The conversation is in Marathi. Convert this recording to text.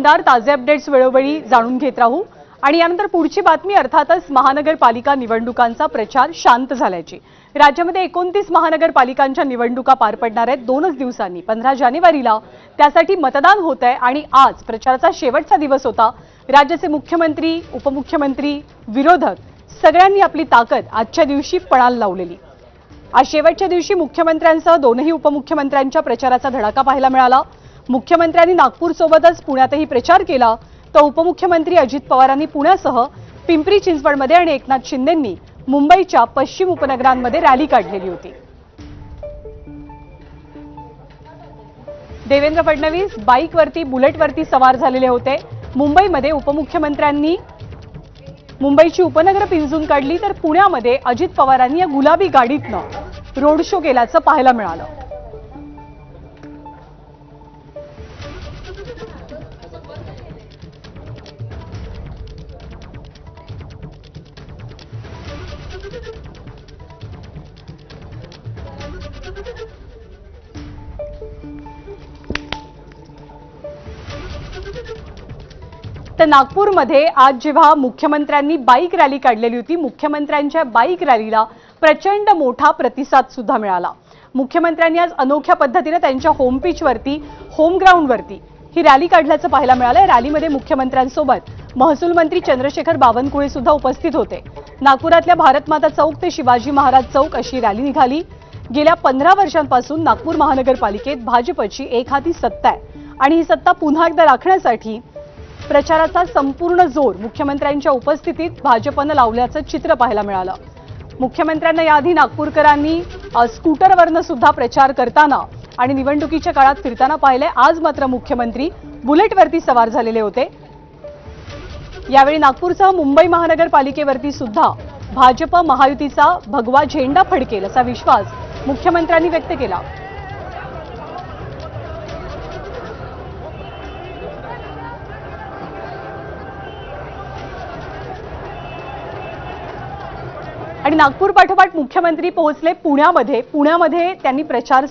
आमदार ताजे अपडेट्स वेळोवेळी जाणून घेत राहू। आणि यानंतर पुढची बातमी अर्थातच महानगरपालिका निवडणुकांचा प्रचार शांत झाल्याची। राज्यामध्ये 29 महानगरपालिकांच्या निवडणुका पार पडणार आहेत 2च दिवसांनी 15 जानेवारीला त्यासाठी मतदान होत आहे आणि आज प्रचाराचा शेवटचा दिवस होता। राज्याचे मुख्यमंत्री, उपमुख्यमंत्री, विरोधक सगळ्यांनी आपली ताकद आजच्या दिवशी पणाला लावलेली। आज शेवटच्या दिवशी मुख्यमंत्र्यांसह दोनही उपमुख्यमंत्र्यांच्या प्रचाराचा धडाका पाहायला मिळाला। मुख्यमंत्र्यांनी नागपूरसोबतच पुण्यातही प्रचार केला, तर उपमुख्यमंत्री अजित पवारांनी पुण्यासह पिंपरी चिंचवडमध्ये आणि एकनाथ शिंदेंनी मुंबईच्या पश्चिम उपनगरांमध्ये रॅली काढलेली होती। देवेंद्र फडणवीस बाईकवरती, बुलेटवरती सवार झालेले होते। मुंबईमध्ये उपमुख्यमंत्र्यांनी मुंबईची उपनगर पिंजून काढली, तर पुण्यामध्ये अजित पवारांनी या गुलाबी गाडीतनं रोड शो केल्याचं पाहायला मिळालं। तर नागपूरमध्ये आज जेव्हा मुख्यमंत्र्यांनी बाईक रॅली काढलेली होती, मुख्यमंत्र्यांच्या बाईक रॅलीला प्रचंड मोठा प्रतिसाद सुद्धा मिळाला। मुख्यमंत्र्यांनी आज अनोख्या पद्धतीने त्यांच्या होम पिचवरती, होम ग्राउंडवरती ही रॅली काढल्याचं पाहायला मिळालं। रॅलीमध्ये मुख्यमंत्र्यांसोबत महसूल मंत्री चंद्रशेखर बावनकुळे सुद्धा उपस्थित होते। नागपुरातल्या भारतमाता चौक ते शिवाजी महाराज चौक अशी रॅली निघाली। गेल्या 15 वर्षांपासून नागपूर महानगरपालिकेत भाजपची एक हाती सत्ता आहे आणि ही सत्ता पुन्हा एकदा राखण्यासाठी प्रचाराचा संपूर्ण जोर मुख्यमंत्र्यांच्या उपस्थितीत भाजपनं लावल्याचं चित्र पाहायला मिळालं। मुख्यमंत्र्यांना याआधी नागपूरकरांनी स्कूटरवरनं सुद्धा प्रचार करताना आणि निवडणुकीच्या काळात फिरताना पाहिले। आज मात्र मुख्यमंत्री बुलेटवरती सवार झालेले होते। यावेळी नागपूरसह मुंबई महानगरपालिकेवरती सुद्धा भाजप महायुतीचा भगवा झेंडा फडकेल असा विश्वास मुख्यमंत्र्यांनी व्यक्त केला। आणि नागपूर पाठोपाठ मुख्यमंत्री पोहोचले पुण्यामध्ये त्यांनी प्रचार